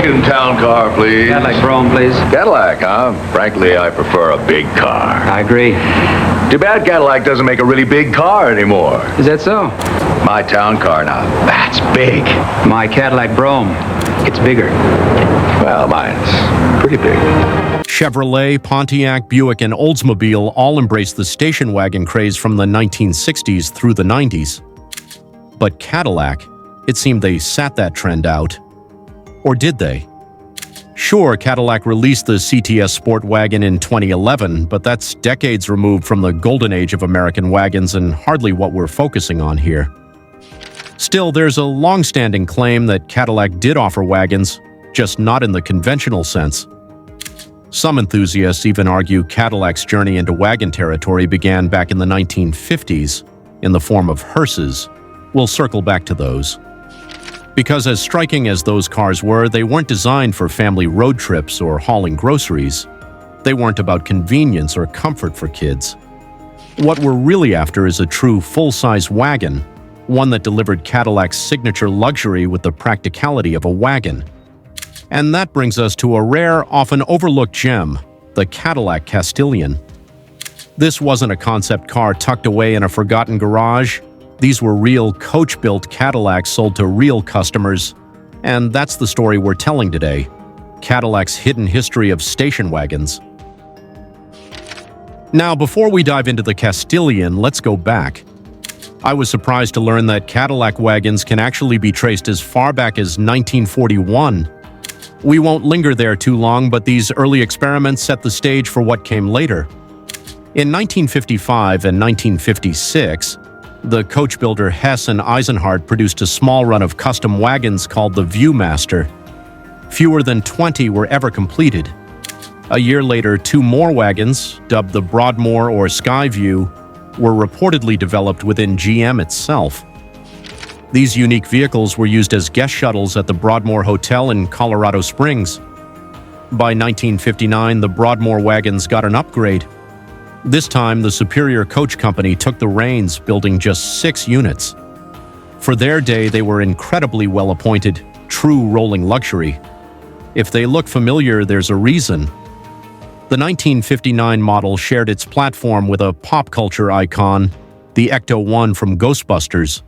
Town car, please. Cadillac Brougham, please. Cadillac, huh? Frankly, I prefer a big car. I agree. Too bad Cadillac doesn't make a really big car anymore. Is that so? My town car now, that's big. My Cadillac Brougham, it's bigger. Well, mine's pretty big. Chevrolet, Pontiac, Buick, and Oldsmobile all embraced the station wagon craze from the 1960s through the 90s. But Cadillac, it seemed they sat that trend out. Or did they? Sure, Cadillac released the CTS Sport Wagon in 2011, but that's decades removed from the golden age of American wagons and hardly what we're focusing on here. Still, there's a long-standing claim that Cadillac did offer wagons, just not in the conventional sense. Some enthusiasts even argue Cadillac's journey into wagon territory began back in the 1950s in the form of hearses. We'll circle back to those. Because as striking as those cars were, they weren't designed for family road trips or hauling groceries. They weren't about convenience or comfort for kids. What we're really after is a true full-size wagon, one that delivered Cadillac's signature luxury with the practicality of a wagon. And that brings us to a rare, often overlooked gem, the Cadillac Castilian. This wasn't a concept car tucked away in a forgotten garage. These were real Coachbuilt Cadillacs sold to real customers, and that's the story we're telling today, Cadillac's hidden history of station wagons. Now, before we dive into the Castilian, let's go back. I was surprised to learn that Cadillac wagons can actually be traced as far back as 1941. We won't linger there too long, but these early experiments set the stage for what came later. In 1955 and 1956, the coach builder Hess and Eisenhardt produced a small run of custom wagons called the Viewmaster. Fewer than 20 were ever completed. A year later, two more wagons, dubbed the Broadmoor or Skyview, were reportedly developed within GM itself. These unique vehicles were used as guest shuttles at the Broadmoor Hotel in Colorado Springs. By 1959, the Broadmoor wagons got an upgrade. This time, the Superior Coach Company took the reins, building just 6 units. For their day, they were incredibly well-appointed, true rolling luxury. If they look familiar, there's a reason. The 1959 model shared its platform with a pop culture icon, the Ecto-1 from Ghostbusters.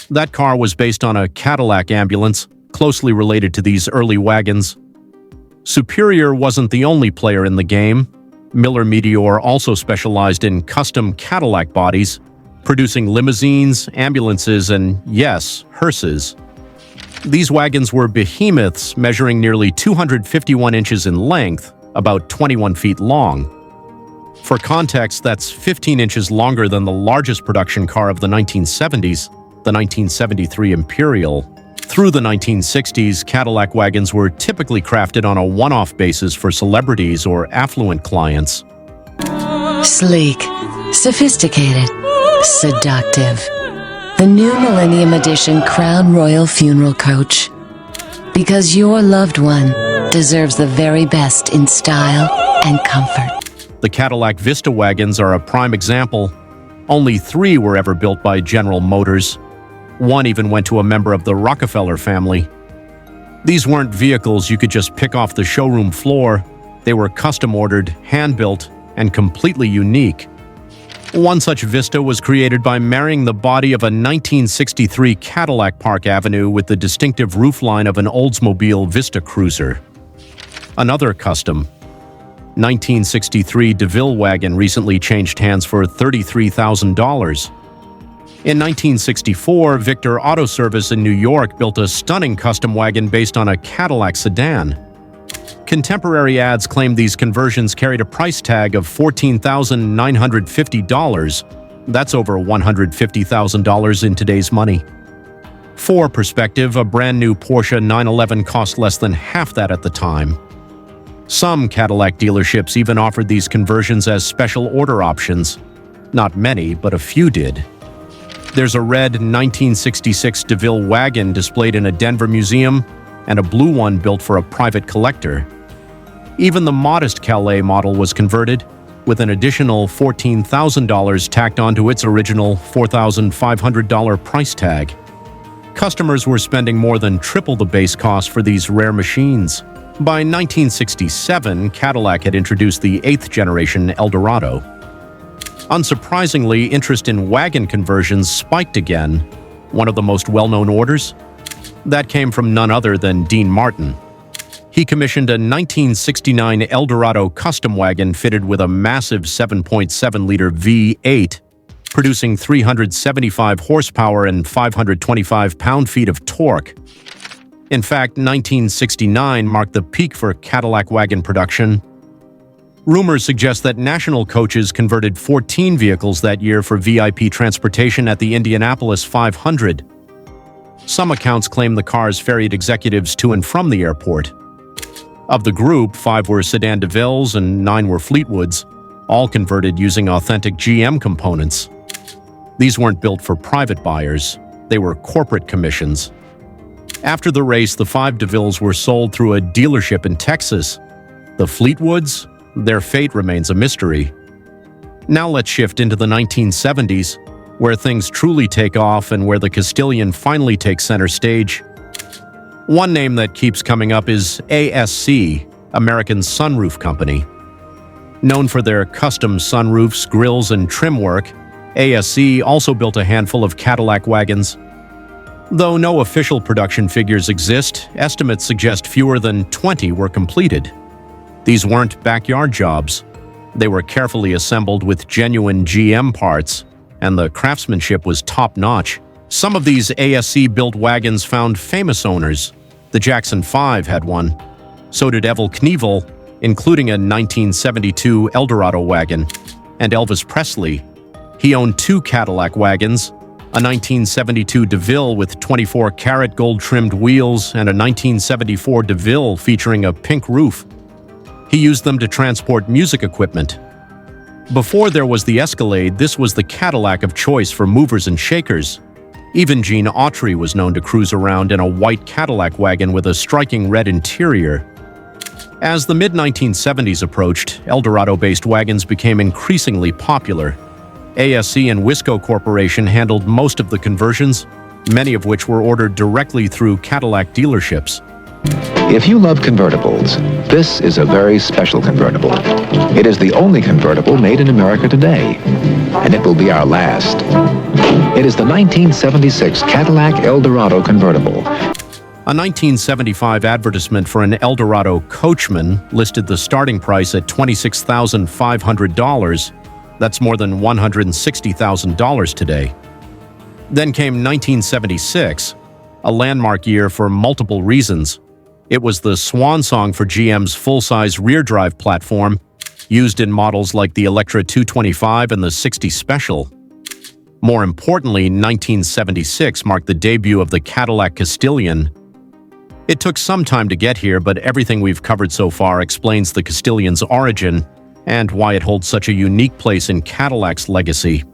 That car was based on a Cadillac ambulance, closely related to these early wagons. Superior wasn't the only player in the game. Miller Meteor also specialized in custom Cadillac bodies, producing limousines, ambulances, and, yes, hearses. These wagons were behemoths measuring nearly 251 inches in length, about 21 feet long. For context, that's 15 inches longer than the largest production car of the 1970s, the 1973 Imperial. Through the 1960s, Cadillac wagons were typically crafted on a one-off basis for celebrities or affluent clients. Sleek, sophisticated, seductive. The new Millennium Edition Crown Royal Funeral Coach. Because your loved one deserves the very best in style and comfort. The Cadillac Vista wagons are a prime example. Only 3 were ever built by General Motors. One even went to a member of the Rockefeller family. These weren't vehicles you could just pick off the showroom floor. They were custom-ordered, hand-built, and completely unique. One such Vista was created by marrying the body of a 1963 Cadillac Park Avenue with the distinctive roofline of an Oldsmobile Vista Cruiser. Another custom, 1963 DeVille wagon recently changed hands for $33,000. In 1964, Victor Auto Service in New York built a stunning custom wagon based on a Cadillac sedan. Contemporary ads claimed these conversions carried a price tag of $14,950. That's over $150,000 in today's money. For perspective, a brand new Porsche 911 cost less than half that at the time. Some Cadillac dealerships even offered these conversions as special order options. Not many, but a few did. There's a red 1966 DeVille wagon displayed in a Denver museum and a blue one built for a private collector. Even the modest Calais model was converted, with an additional $14,000 tacked onto its original $4,500 price tag. Customers were spending more than triple the base cost for these rare machines. By 1967, Cadillac had introduced the 8th generation Eldorado. Unsurprisingly, interest in wagon conversions spiked again. One of the most well-known orders? That came from none other than Dean Martin. He commissioned a 1969 Eldorado custom wagon fitted with a massive 7.7-liter V8, producing 375 horsepower and 525 pound-feet of torque. In fact, 1969 marked the peak for Cadillac wagon production. Rumors suggest that National Coaches converted 14 vehicles that year for VIP transportation at the Indianapolis 500. Some accounts claim the cars ferried executives to and from the airport. Of the group, 5 were sedan DeVilles and 9 were Fleetwoods, all converted using authentic GM components. These weren't built for private buyers, they were corporate commissions. After the race, the 5 DeVilles were sold through a dealership in Texas. The Fleetwoods? Their fate remains a mystery. Now let's shift into the 1970s, where things truly take off and where the Castilian finally takes center stage. One name that keeps coming up is ASC, American Sunroof Company. Known for their custom sunroofs, grills, and trim work, ASC also built a handful of Cadillac wagons. Though no official production figures exist, estimates suggest fewer than 20 were completed. These weren't backyard jobs. They were carefully assembled with genuine GM parts, and the craftsmanship was top-notch. Some of these ASC-built wagons found famous owners. The Jackson 5 had one. So did Evel Knievel, including a 1972 Eldorado wagon. And Elvis Presley. He owned 2 Cadillac wagons, a 1972 DeVille with 24-karat gold-trimmed wheels and a 1974 DeVille featuring a pink roof. He used them to transport music equipment. Before there was the Escalade, this was the Cadillac of choice for movers and shakers. Even Gene Autry was known to cruise around in a white Cadillac wagon with a striking red interior. As the mid-1970s approached, Eldorado-based wagons became increasingly popular. ASC and Wisco Corporation handled most of the conversions, many of which were ordered directly through Cadillac dealerships. If you love convertibles, this is a very special convertible. It is the only convertible made in America today, and it will be our last. It is the 1976 Cadillac Eldorado convertible. A 1975 advertisement for an Eldorado Coachman listed the starting price at $26,500. That's more than $160,000 today. Then came 1976, a landmark year for multiple reasons. It was the swan song for GM's full-size rear-drive platform, used in models like the Electra 225 and the 60 Special. More importantly, 1976 marked the debut of the Cadillac Castilian. It took some time to get here, but everything we've covered so far explains the Castilian's origin and why it holds such a unique place in Cadillac's legacy.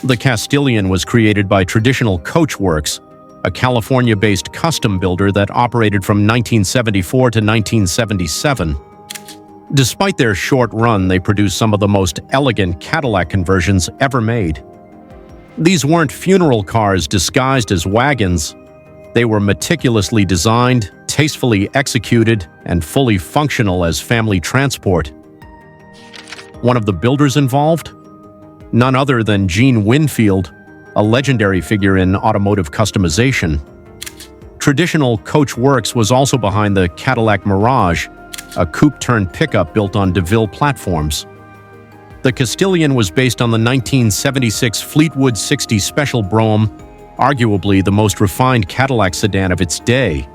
The Castilian was created by Traditional Coach Works, a California-based custom builder that operated from 1974 to 1977. Despite their short run, they produced some of the most elegant Cadillac conversions ever made. These weren't funeral cars disguised as wagons. They were meticulously designed, tastefully executed, and fully functional as family transport. One of the builders involved? None other than Gene Winfield, a legendary figure in automotive customization. Traditional Coach Works was also behind the Cadillac Mirage, a coupe-turned pickup built on DeVille platforms. The Castilian was based on the 1976 Fleetwood 60 Special Brougham, arguably the most refined Cadillac sedan of its day.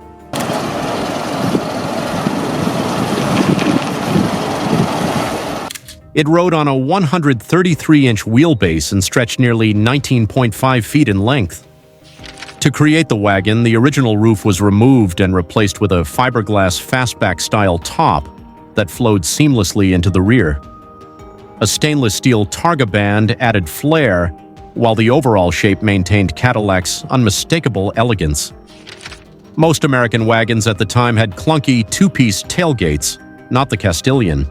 It rode on a 133-inch wheelbase and stretched nearly 19.5 feet in length. To create the wagon, the original roof was removed and replaced with a fiberglass fastback-style top that flowed seamlessly into the rear. A stainless steel targa band added flair, while the overall shape maintained Cadillac's unmistakable elegance. Most American wagons at the time had clunky two-piece tailgates, not the Castilian.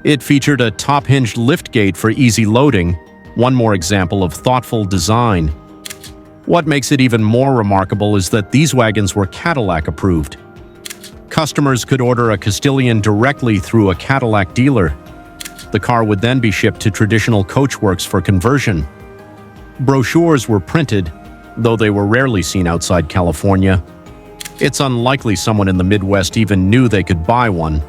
It featured a top-hinged liftgate for easy loading, one more example of thoughtful design. What makes it even more remarkable is that these wagons were Cadillac approved. Customers could order a Castilian directly through a Cadillac dealer. The car would then be shipped to traditional coachworks for conversion. Brochures were printed, though they were rarely seen outside California. It's unlikely someone in the Midwest even knew they could buy one.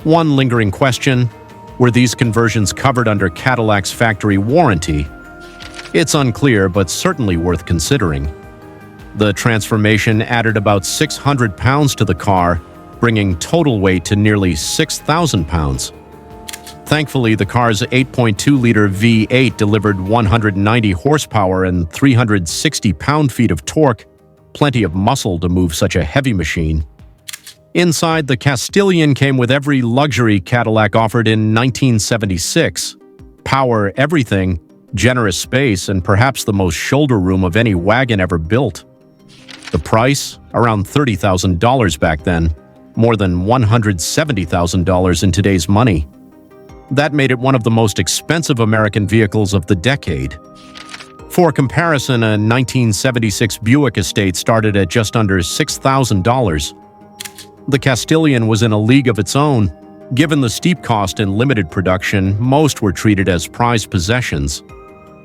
One lingering question: were these conversions covered under Cadillac's factory warranty? It's unclear, but certainly worth considering. The transformation added about 600 pounds to the car, bringing total weight to nearly 6,000 pounds. Thankfully, the car's 8.2-liter V8 delivered 190 horsepower and 360 pound-feet of torque, plenty of muscle to move such a heavy machine. Inside, the Castilian came with every luxury Cadillac offered in 1976. Power, everything, generous space, and perhaps the most shoulder room of any wagon ever built. The price? Around $30,000 back then, more than $170,000 in today's money. That made it one of the most expensive American vehicles of the decade. For comparison, a 1976 Buick Estate started at just under $6,000. The Castilian was in a league of its own. Given the steep cost and limited production, most were treated as prized possessions.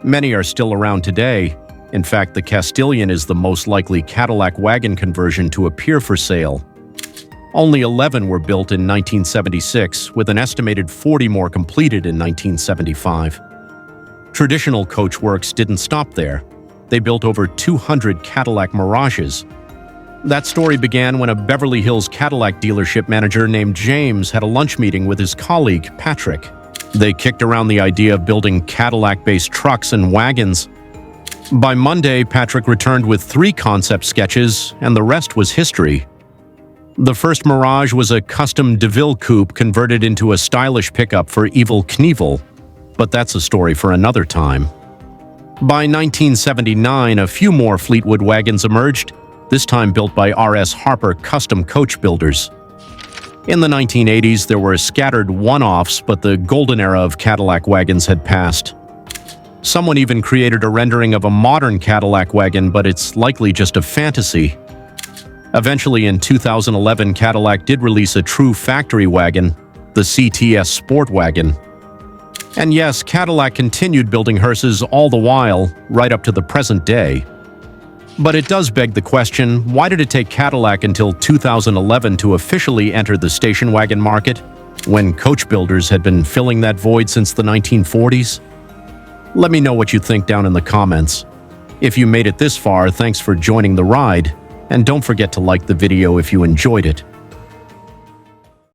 Many are still around today. In fact, the Castilian is the most likely Cadillac wagon conversion to appear for sale. Only 11 were built in 1976, with an estimated 40 more completed in 1975. Traditional coachworks didn't stop there. They built over 200 Cadillac Mirages. That story began when a Beverly Hills Cadillac dealership manager named James had a lunch meeting with his colleague, Patrick. They kicked around the idea of building Cadillac-based trucks and wagons. By Monday, Patrick returned with 3 concept sketches, and the rest was history. The first Mirage was a custom DeVille coupe converted into a stylish pickup for Evel Knievel, but that's a story for another time. By 1979, a few more Fleetwood wagons emerged, this time built by R.S. Harper custom coach builders. In the 1980s, there were scattered one-offs, but the golden era of Cadillac wagons had passed. Someone even created a rendering of a modern Cadillac wagon, but it's likely just a fantasy. Eventually, in 2011, Cadillac did release a true factory wagon, the CTS Sport Wagon. And yes, Cadillac continued building hearses all the while, right up to the present day. But it does beg the question, why did it take Cadillac until 2011 to officially enter the station wagon market, when coach builders had been filling that void since the 1940s? Let me know what you think down in the comments. If you made it this far, thanks for joining the ride. And don't forget to like the video if you enjoyed it.